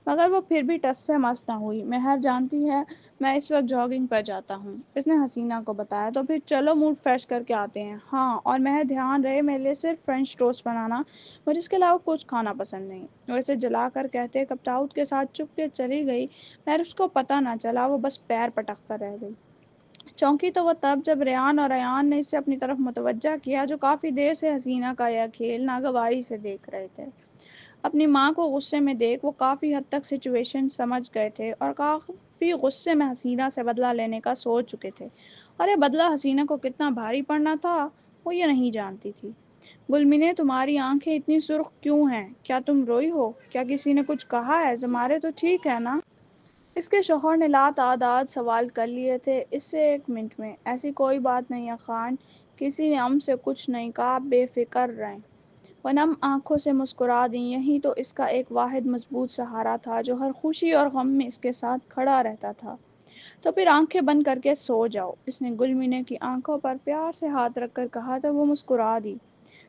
مگر وہ پھر بھی ٹس سے مس نہ ہوئی۔ مہر جانتی ہے میں اس وقت جاگنگ پر جاتا ہوں، اس نے حسینہ کو بتایا، تو پھر چلو موڈ فریش کر کے آتے ہیں۔ ہاں، اور مہر دھیان رہے میرے لیے صرف فرینچ ٹوسٹ بنانا، مجھے اس کے علاوہ کچھ کھانا پسند نہیں۔ وہ اسے جلا کر کہتے کب داؤد کے ساتھ چپ کے چلی گئی مہر اس کو پتہ نہ چلا، وہ بس پیر پٹک کر رہ گئی۔ چونکی تو وہ تب جب ریان اور ایان نے اسے اپنی طرف متوجہ کیا، جو کافی دیر سے حسینہ کا یہ کھیل ناگواری سے دیکھ رہے تھے۔ اپنی ماں کو غصے میں دیکھ وہ کافی حد تک سچویشن سمجھ گئے تھے اور کافی غصے میں حسینہ سے بدلہ لینے کا سوچ چکے تھے، اور یہ بدلہ حسینہ کو کتنا بھاری پڑنا تھا وہ یہ نہیں جانتی تھی۔ گلمنے، تمہاری آنکھیں اتنی سرخ کیوں ہیں؟ کیا تم روئی ہو؟ کیا کسی نے کچھ کہا ہے؟ زمارے تو ٹھیک ہے نا؟ اس کے شوہر نے لا تعداد سوال کر لیے تھے اس سے 1 منٹ میں۔ ایسی کوئی بات نہیں ہے خان، کسی نے ہم سے کچھ نہیں کہا، آپ بے فکر رہیں۔ وہ نم آنکھوں سے مسکرا دیں، یہی تو اس کا ایک واحد مضبوط سہارا تھا جو ہر خوشی اور غم میں اس کے ساتھ کھڑا رہتا تھا۔ تو پھر آنکھیں بند کر کے سو جاؤ، اس نے گلمنے کی آنکھوں پر پیار سے ہاتھ رکھ کر کہا تو وہ مسکرا دی۔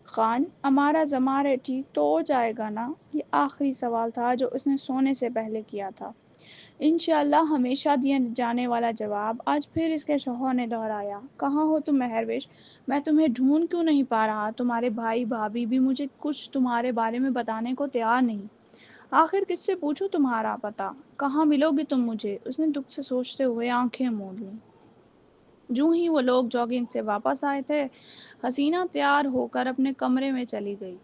خان، ہمارا زمارے ٹھیک تو ہو جائے گا نا؟ یہ آخری سوال تھا جو اس نے سونے سے پہلے کیا تھا۔ انشاءاللہ، ہمیشہ دیا جانے والا جواب آج پھر اس کے شوہر نے دہرایا۔ کہاں ہو تم مہروش؟ میں تمہیں ڈھونڈ کیوں نہیں پا رہا؟ تمہارے بھائی بھابھی بھی مجھے کچھ تمہارے بارے میں بتانے کو تیار نہیں۔ آخر کس سے پوچھوں تمہارا پتہ؟ کہاں ملو گی تم مجھے؟ اس نے دکھ سے سوچتے ہوئے آنکھیں موند لیں۔ جوں ہی وہ لوگ جاگنگ سے واپس آئے تھے، حسینہ تیار ہو کر اپنے کمرے میں چلی گئی،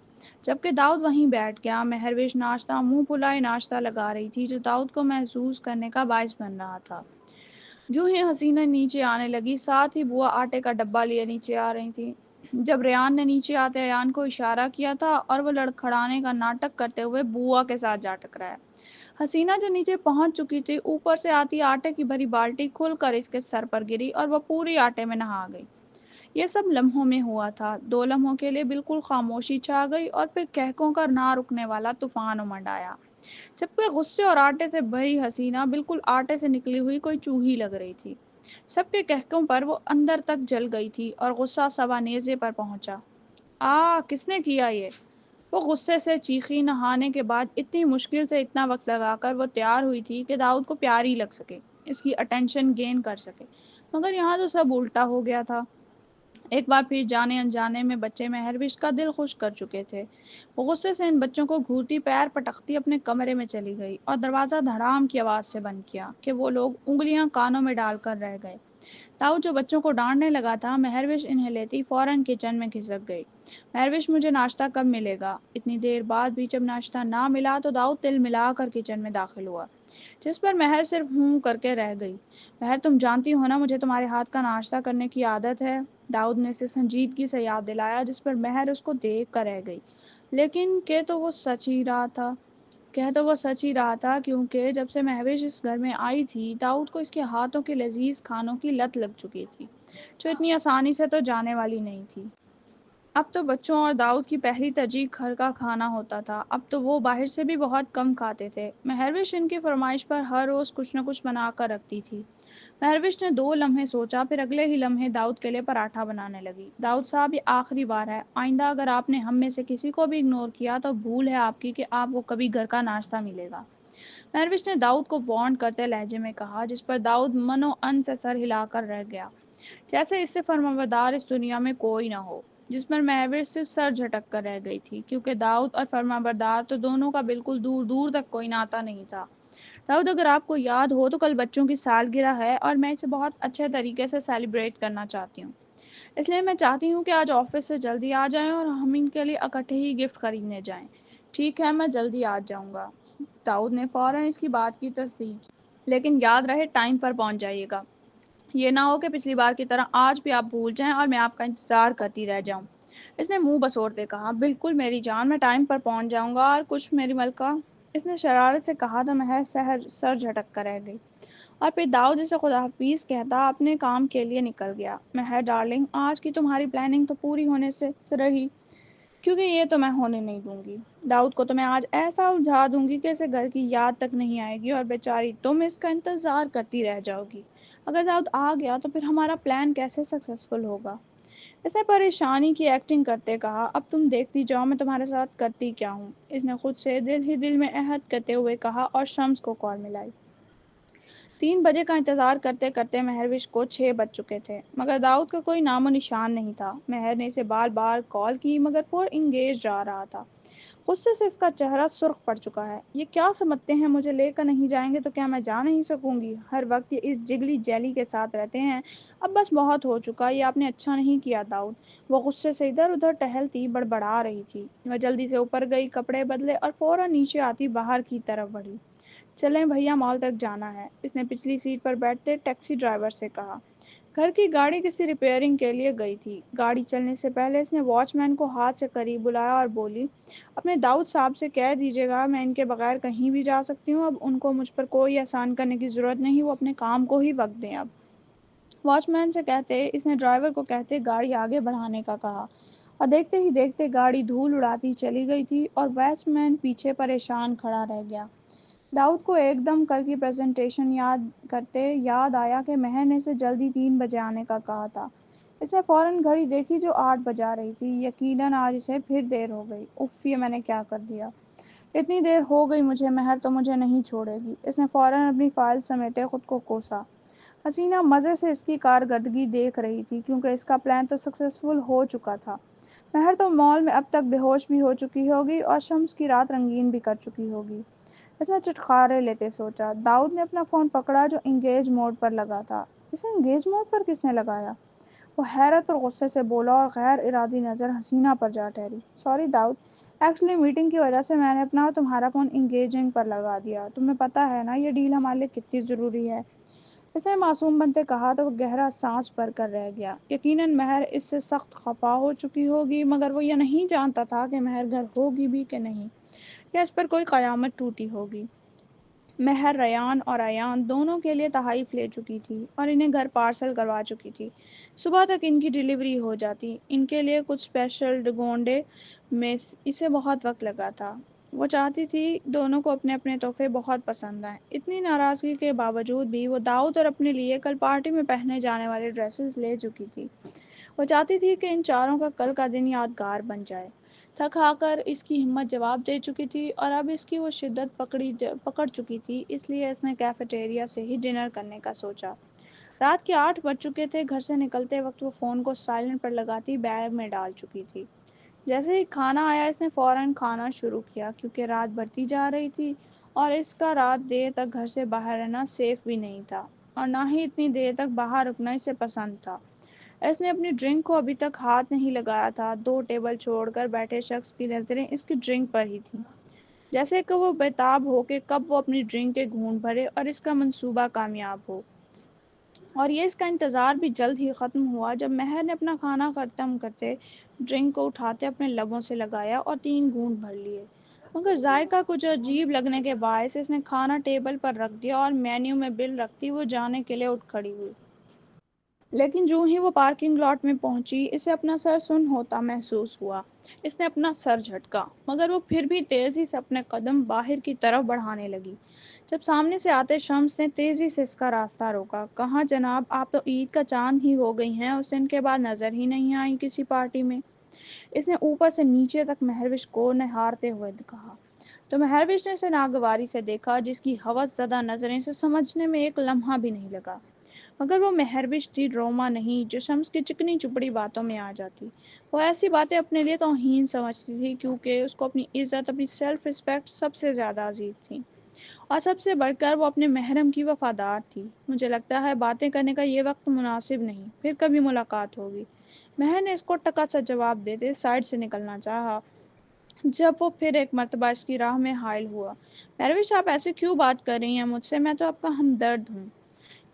جبکہ داؤد وہیں بیٹھ گیا۔ مہروش ناشتہ منہ پھلائے ناشتہ لگا رہی تھی جو داؤد کو محظوظ کرنے کا باعث بن رہا تھا۔ جو ہی حسینہ نیچے آنے لگی، ساتھ ہی بوا آٹے کا ڈبہ لیے نیچے آ رہی تھی۔ جب ریان نے نیچے آتے ایان کو اشارہ کیا تھا اور وہ لڑکھڑانے کا ناٹک کرتے ہوئے بوا کے ساتھ جا ٹکرایا۔ حسینہ جو نیچے پہنچ چکی تھی، اوپر سے آتی آٹے کی بھری بالٹی کھل کر اس کے سر پر گری اور وہ پوری آٹے میں نہا گئی۔ یہ سب لمحوں میں ہوا تھا۔ 2 لمحوں کے لیے بالکل خاموشی چھا گئی اور پھر کہکوں کا نہ رکنے والا طوفان امڈ آیا، جبکہ غصے اور آٹے سے بھری حسینہ بالکل آٹے سے نکلی ہوئی کوئی چوہی لگ رہی تھی۔ سب کے کہکوں پر وہ اندر تک جل گئی تھی اور غصہ سوا نیزے پر پہنچا۔ کس نے کیا یہ؟ وہ غصے سے چیخی۔ نہانے کے بعد اتنی مشکل سے اتنا وقت لگا کر وہ تیار ہوئی تھی کہ داؤد کو پیاری لگ سکے، اس کی اٹینشن گین کر سکے، مگر یہاں تو سب الٹا ہو گیا تھا۔ ایک بار پھر جانے انجانے میں بچے مہروش کا دل خوش کر چکے تھے۔ وہ غصے سے ان بچوں کو گھورتی پیر پٹکتی اپنے کمرے میں چلی گئی اور دروازہ دھڑام کی آواز سے بند کیا کہ وہ لوگ انگلیاں کانوں میں ڈال کر رہ گئے۔ داؤد جو بچوں کو ڈانٹنے لگا تھا، مہروش انہیں لیتی فوراً کچن میں کھسک گئی۔ مہروش، مجھے ناشتہ کب ملے گا؟ اتنی دیر بعد بھی جب ناشتہ نہ ملا تو داؤد تل ملا کر کچن میں داخل ہوا، جس پر مہر صرف ہوں کر کے رہ گئی۔ مہر، تم جانتی ہو نا مجھے تمہارے ہاتھ کا ناشتہ کرنے کی عادت ہے؟ داؤد نے اسے سنجیدگی سے یاد دلایا، جس پر مہر اس کو دیکھ کر رہ گئی۔ لیکن کہہ تو وہ سچ ہی رہا تھا، کیونکہ جب سے مہوش اس گھر میں آئی تھی، داؤد کو اس کے ہاتھوں کے لذیذ کھانوں کی لت لگ چکی تھی، جو اتنی آسانی سے تو جانے والی نہیں تھی۔ اب تو بچوں اور داؤد کی پہلی ترجیح گھر کا کھانا ہوتا تھا۔ اب تو وہ باہر سے بھی بہت کم کھاتے تھے۔ مہروش ان کی فرمائش پر ہر روز کچھ نہ کچھ بنا کر رکھتی تھی۔ مہروش نے 2 لمحے سوچا، پھر اگلے ہی لمحے داؤد کے لیے پراٹھا بنانے لگی۔ داؤد صاحب، یہ آخری بار ہے، آئندہ اگر آپ نے ہم میں سے کسی کو بھی اگنور کیا تو بھول ہے آپ کی کہ آپ کو کبھی گھر کا ناشتہ ملے گا۔ مہروش نے داؤد کو وارن کرتے لہجے میں کہا، جس پر داؤد من و ان سے سر ہلا کر رہ گیا، جیسے اس سے فرمانبردار اس دنیا میں کوئی نہ ہو۔ جس پر مہروش صرف سر جھٹک کر رہ گئی تھی، کیونکہ داؤد اور فرمانبردار تو دونوں کا بالکل دور دور تک کوئی ناتا نہیں تھا۔ داؤد، اگر آپ کو یاد ہو تو کل بچوں کی سالگرہ ہے اور میں اسے بہت اچھے طریقے سے سیلیبریٹ کرنا چاہتی ہوں، اس لیے میں چاہتی ہوں کہ آج آفس سے جلدی آ جائیں اور ہم ان کے لیے اکٹھے ہی گفٹ خریدنے جائیں۔ ٹھیک ہے، میں جلدی آ جاؤں گا۔ داؤد نے فوراً اس کی بات کی تصدیق کی، لیکن یاد رہے ٹائم پر پہنچ جائیے گا۔ یہ نہ ہو کہ پچھلی بار کی طرح آج بھی آپ بھول جائیں اور میں آپ کا انتظار کرتی رہ جاؤں۔ اس نے منہ بسوڑتے کہا، بالکل میری جان، میں ٹائم پر پہنچ جاؤں گا۔ اور کچھ میری ملکہ، اس نے شرارت سے کہا تو مہر سر جھٹک کر رہ گئی، اور پھر داؤد اسے خدا حافظ کہتا اپنے کام کے لیے نکل گیا۔ مہر ڈارلنگ، آج کی تمہاری پلاننگ تو پوری ہونے سے رہی، کیونکہ یہ تو میں ہونے نہیں دوں گی۔ داؤد کو تو میں آج ایسا الجھا دوں گی کہ اسے گھر کی یاد تک نہیں آئے گی اور بیچاری تم اس کا انتظار کرتی رہ جاؤ گی۔ اگر داؤد آ گیا تو پھر ہمارا پلان کیسے سکسیسفل ہوگا؟ اس نے پریشانی کی ایکٹنگ کرتے کہا، اب تم دیکھتی جاؤ میں تمہارے ساتھ کرتی کیا ہوں۔ اس نے خود سے دل ہی دل میں عہد کرتے ہوئے کہا اور شمس کو کال ملائی۔ 3 بجے کا انتظار کرتے کرتے مہروش کو 6 بج چکے تھے، مگر داؤد کا کوئی نام و نشان نہیں تھا۔ مہر نے اسے بار بار کال کی، مگر فون انگیج جا رہا تھا۔ غصے سے اس کا چہرہ سرخ پڑ چکا ہے۔ یہ کیا سمجھتے ہیں مجھے لے کر نہیں جائیں گے تو کیا میں جا نہیں سکوں گی؟ ہر وقت یہ اس جگلی جیلی کے ساتھ رہتے ہیں۔ اب بس بہت ہو چکا، یہ آپ نے اچھا نہیں کیا داؤد۔ وہ غصے سے ادھر ادھر ٹہلتی بڑبڑا رہی تھی۔ وہ جلدی سے اوپر گئی، کپڑے بدلے اور فوراً نیچے آتی باہر کی طرف بڑھی۔ چلیں بھیا، مال تک جانا ہے، اس نے پچھلی سیٹ پر بیٹھتے ٹیکسی ڈرائیور سے کہا۔ گھر کی گاڑی کسی ریپیئرنگ کے لیے گئی تھی۔ گاڑی چلنے سے پہلے اس نے واچ مین کو ہاتھ سے قریب بلایا اور بولی، اپنے داؤد صاحب سے کہہ دیجیے گا میں ان کے بغیر کہیں بھی جا سکتی ہوں، اب ان کو مجھ پر کوئی احسان کرنے کی ضرورت نہیں، وہ اپنے کام کو ہی وقت دیں اب۔ واچ مین سے کہتے اس نے ڈرائیور کو کہتے گاڑی آگے بڑھانے کا کہا، اور دیکھتے ہی دیکھتے گاڑی دھول اڑاتی چلی گئی تھی اور واچ مین پیچھے پریشان کھڑا رہ گیا۔ داؤد کو ایک دم کل کی پریزنٹیشن یاد کرتے یاد آیا کہ مہر نے اسے جلدی 3 بجے آنے کا کہا تھا۔ اس نے فوراً گھڑی دیکھی جو 8 بجا رہی تھی۔ یقیناً آج اسے پھر دیر ہو گئی۔ اف، یہ میں نے کیا کر دیا؟ اتنی دیر ہو گئی مجھے، مہر تو مجھے نہیں چھوڑے گی۔ اس نے فوراً اپنی فائل سمیٹے خود کو کوسا۔ حسینہ مزے سے اس کی کارکردگی دیکھ رہی تھی کیونکہ اس کا پلان تو سکسیسفل ہو چکا تھا۔ مہر تو مال میں اب تک بے ہوش بھی ہو چکی ہوگی اور شمس کی رات رنگین بھی کر چکی ہوگی۔ اس نے چٹخارے لیتے سوچا۔ داؤد نے اپنا فون پکڑا جو انگیج موڈ پر لگا تھا۔ اسے انگیج موڈ پر کس نے لگایا؟ وہ حیرت اور غصے سے بولا اور غیر ارادی نظر حسینہ پر جا ٹھہری۔ سوری داؤد، ایکچولی میٹنگ کی وجہ سے میں نے اپنا اور تمہارا فون انگیجنگ پر لگا دیا۔ تمہیں پتہ ہے نا یہ ڈیل ہمارے لیے کتنی ضروری ہے؟ اس نے معصوم بنتے کہا تو وہ گہرا سانس بھر کر رہ گیا۔ یقیناً مہر اس سے سخت خفا ہو چکی ہوگی، مگر وہ یہ نہیں جانتا تھا کہ مہر گھر ہوگی بھی کہ نہیں، یا اس پر کوئی قیامت ٹوٹی ہوگی۔ مہر ریان اور ایان دونوں کے لیے تحائف لے چکی تھی اور انہیں گھر پارسل کروا چکی تھی۔ صبح تک ان کی ڈیلیوری ہو جاتی۔ ان کے لیے کچھ اسپیشل ڈگونڈے میں اسے بہت وقت لگا تھا۔ وہ چاہتی تھی دونوں کو اپنے اپنے تحفے بہت پسند آئیں۔ اتنی ناراضگی کے باوجود بھی وہ داؤد اور اپنے لیے کل پارٹی میں پہنے جانے والے ڈریسز لے چکی تھی۔ وہ چاہتی تھی کہ ان چاروں کا کل کا دن یادگار بن جائے۔ تھک ہار کر اس کی ہمت جواب دے چکی تھی اور اب اس کی وہ شدت پکڑ چکی تھی، اس لیے اس نے کیفیٹیریا سے ہی ڈنر کرنے کا سوچا۔ رات کے 8 بج چکے تھے۔ گھر سے نکلتے وقت وہ فون کو سائلنٹ پر لگاتی بیگ میں ڈال چکی تھی۔ جیسے ہی کھانا آیا اس نے فوراً کھانا شروع کیا کیونکہ رات بڑھتی جا رہی تھی اور اس کا رات دیر تک گھر سے باہر رہنا سیف بھی نہیں تھا اور نہ ہی اتنی دیر تک باہر رکنا اسے پسند تھا۔ اس نے اپنی ڈرنک کو ابھی تک ہاتھ نہیں لگایا تھا۔ 2 ٹیبل چھوڑ کر بیٹھے شخص کی نظریں اس کی ڈرنک پر ہی تھیں، جیسے کہ وہ بےتاب ہو کہ کب وہ اپنی ڈرنک کے گھونٹ بھرے اور اس کا منصوبہ کامیاب ہو۔ اور یہ اس کا انتظار بھی جلد ہی ختم ہوا جب مہر نے اپنا کھانا ختم کرتے ڈرنک کو اٹھاتے اپنے لبوں سے لگایا اور 3 گھونٹ بھر لیے، مگر ذائقہ کچھ عجیب لگنے کے باعث اس نے کھانا ٹیبل پر رکھ دیا اور مینیو میں بل رکھتی وہ جانے کے لیے اٹھ کھڑی ہوئی۔ لیکن جو ہی وہ پارکنگ لاٹ میں پہنچی اسے اپنا سر سن ہوتا محسوس ہوا۔ اس نے اپنا سر جھٹکا، مگر وہ پھر بھی تیزی سے اپنے قدم باہر کی طرف بڑھانے لگی۔ جب سامنے سے آتے شمس نے تیزی سے اس کا راستہ روکا۔ کہاں جناب، آپ تو عید کا چاند ہی ہو گئی ہیں، اس دن کے بعد نظر ہی نہیں آئی کسی پارٹی میں۔ اس نے اوپر سے نیچے تک مہروش کو نہارتے ہوئے کہا۔ تو مہروش نے اسے ناگواری سے دیکھا، جس کی ہوس زدہ نظریں سے سمجھنے میں ایک لمحہ بھی نہیں لگا، مگر وہ مہروش تھی، روما نہیں، جو شمس کی چکنی چپڑی باتوں میں آ جاتی۔ وہ ایسی باتیں اپنے لیے توہین سمجھتی تھی کیونکہ اس کو اپنی عزت، اپنی سیلف ریسپیکٹ سب سے زیادہ عزیز تھی، اور سب سے بڑھ کر وہ اپنے محرم کی وفادار تھی۔ مجھے لگتا ہے باتیں کرنے کا یہ وقت مناسب نہیں، پھر کبھی ملاقات ہوگی۔ مہر نے اس کو ٹکا سا جواب دیتے سائڈ سے نکلنا چاہا جب وہ پھر ایک مرتبہ اس کی راہ میں حائل ہوا۔ مہروش، آپ ایسے کیوں بات کر رہی ہیں مجھ سے؟ میں تو آپ کا ہمدرد ہوں۔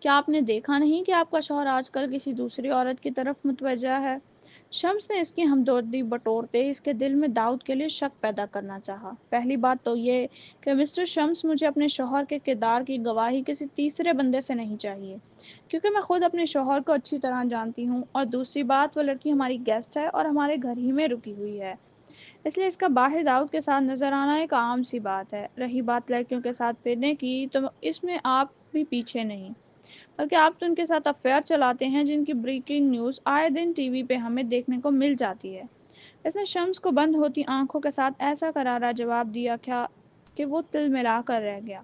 کیا آپ نے دیکھا نہیں کہ آپ کا شوہر آج کل کسی دوسری عورت کی طرف متوجہ ہے؟ شمس نے اس کی ہمدردی بٹورتے اس کے دل میں داؤد کے لیے شک پیدا کرنا چاہا۔ پہلی بات تو یہ کہ مسٹر شمس، مجھے اپنے شوہر کے کردار کی گواہی کسی تیسرے بندے سے نہیں چاہیے، کیونکہ میں خود اپنے شوہر کو اچھی طرح جانتی ہوں، اور دوسری بات، وہ لڑکی ہماری گیسٹ ہے اور ہمارے گھر ہی میں رکی ہوئی ہے، اس لیے اس کا باہر داؤد کے ساتھ نظر آنا ایک عام سی بات ہے۔ رہی بات لڑکیوں کے ساتھ پھرنے کی، تو اس میں آپ بھی پیچھے نہیں، بلکہ آپ تو ان کے ساتھ افیئر چلاتے ہیں جن کی بریکنگ نیوز آئے دن ٹی وی پہ ہمیں دیکھنے کو مل جاتی ہے۔ اس نے شمس کو بند ہوتی آنکھوں کے ساتھ ایسا کرارا جواب دیا کہ وہ تل ملا کر رہ گیا۔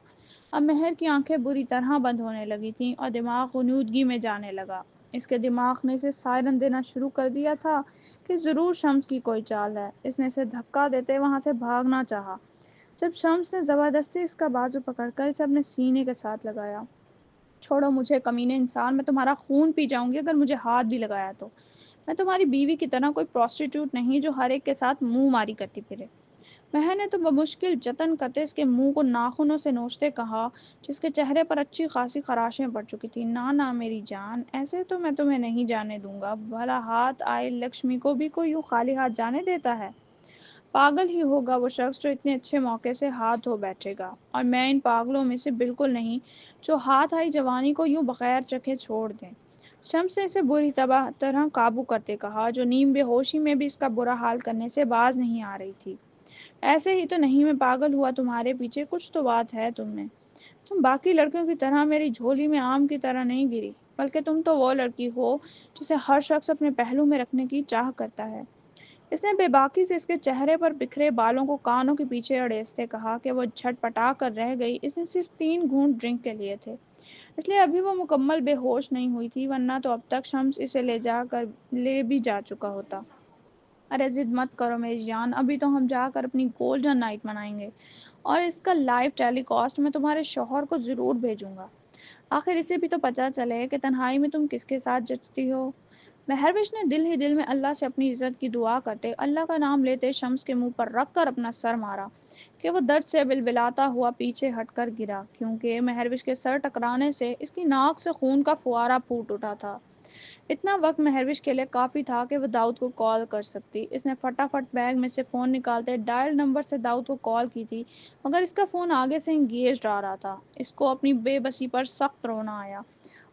اب مہر کی آنکھیں بری طرح بند ہونے لگی تھیں اور دماغ غنودگی میں جانے لگا۔ اس کے دماغ نے اسے سائرن دینا شروع کر دیا تھا کہ ضرور شمس کی کوئی چال ہے۔ اس نے اسے دھکا دیتے وہاں سے بھاگنا چاہا، جب شمس نے زبردستی اس کا بازو پکڑ کر اسے اپنے سینے کے ساتھ لگایا۔ چھوڑو مجھے کمینے انسان، میں تمہارا خون پی جاؤں گی اگر مجھے ہاتھ بھی لگایا تو۔ میں تمہاری بیوی کی طرح کوئی پروسٹیٹیوٹ نہیں جو ہر ایک کے ساتھ منہ ماری کرتی پھرے۔ مہر نے تو بمشکل جتن کرتے اس کے منہ کو ناخنوں سے نوچتے کہا، جس کے چہرے پر اچھی خاصی خراشیں پڑ چکی تھیں، نہ میری جان، ایسے تو میں تمہیں نہیں جانے دوں گا، بھلا ہاتھ آئے لکشمی کو بھی کوئی یوں خالی ہاتھ جانے دیتا ہے؟ پاگل ہی ہوگا وہ شخص جو اتنے اچھے موقع سے ہاتھ دھو بیٹھے گا، اور میں ان پاگلوں میں سے بالکل نہیں جو ہاتھ آئی جوانی کو یوں بغیر چکھے چھوڑ دیں۔ شمس نے اسے بری طرح قابو کرتے کہا، جو نیم بے ہوشی میں بھی اس کا برا حال کرنے سے باز نہیں آ رہی تھی۔ ایسے ہی تو نہیں میں پاگل ہوا تمہارے پیچھے، کچھ تو بات ہے تم میں۔ تم باقی لڑکیوں کی طرح میری جھولی میں آم کی طرح نہیں گری، بلکہ تم تو وہ لڑکی ہو جسے ہر شخص اپنے پہلو میں رکھنے کی چاہ کرتا ہے۔ اس نے بے باکی سے اس کے چہرے پر بکھرے بالوں کو کانوں کے پیچھے اڑیستے کہا کہ وہ جھٹ پٹا کر رہ گئی، اس نے صرف 3 گھونٹ ڈرنک کے لیے تھے، اس لیے ابھی وہ مکمل بے ہوش نہیں ہوئی تھی، ورنہ تو اب تک شمس اسے لے بھی جا چکا ہوتا۔ ارے ضد مت کرو میری جان، ابھی تو ہم جا کر اپنی گولڈن نائٹ منائیں گے، اور اس کا لائیو ٹیلی کاسٹ میں تمہارے شوہر کو ضرور بھیجوں گا۔ آخر اسے بھی تو پتہ چلے کہ تنہائی میں تم کس کے ساتھ جچتی ہو۔ مہروش نے دل ہی دل میں اللہ سے اپنی عزت کی دعا کرتے، اللہ کا نام لیتے شمس کے منہ پر رکھ کر اپنا سر مارا کہ وہ درد سے بلبلاتا ہوا پیچھے ہٹ کر گرا، کیونکہ مہروش کے سر ٹکرانے سے اس کی ناک سے خون کا فوارہ پھوٹ اٹھا تھا۔ اتنا وقت مہروش کے لیے کافی تھا کہ وہ داؤد کو کال کر سکتی۔ اس نے فٹافٹ بیگ میں سے فون نکالتے ڈائل نمبر سے داؤد کو کال کی تھی، مگر اس کا فون آگے سے انگیجڈ آ رہا تھا۔ اس کو اپنی بے بسی پر سخت رونا آیا۔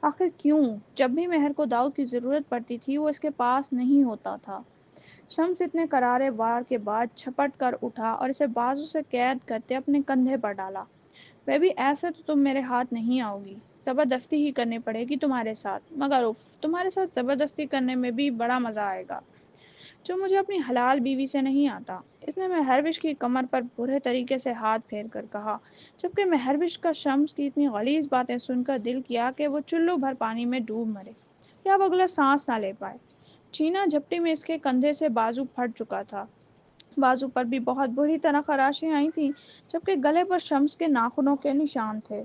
آخر کیوں؟ جب بھی مہر کو داؤد کی ضرورت پڑتی تھی وہ اس کے پاس نہیں ہوتا تھا۔ شمس اتنے کرارے وار کے بعد چھپٹ کر اٹھا اور اسے بازو سے قید کرتے اپنے کندھے پر ڈالا۔ بیبی ایسے تو تم میرے ہاتھ نہیں آؤ گی، زبردستی ہی کرنی پڑے گی تمہارے ساتھ، مگر اف، تمہارے ساتھ زبردستی کرنے میں بھی بڑا مزہ آئے گا، جو مجھے اپنی حلال بیوی سے نہیں آتا۔ اس نے مہروش کی کمر پر برے طریقے سے ہاتھ پھیر کر کہا، جبکہ مہروش کا شمس کی اتنی غلیظ باتیں سن کر دل کیا کہ وہ چلو بھر پانی میں ڈوب مرے یا اب اگلا سانس نہ لے پائے۔ چھینا جھپٹی میں اس کے کندھے سے بازو پھٹ چکا تھا، بازو پر بھی بہت بری طرح خراشیں آئی تھیں، جبکہ گلے پر شمس کے ناخنوں کے نشان تھے۔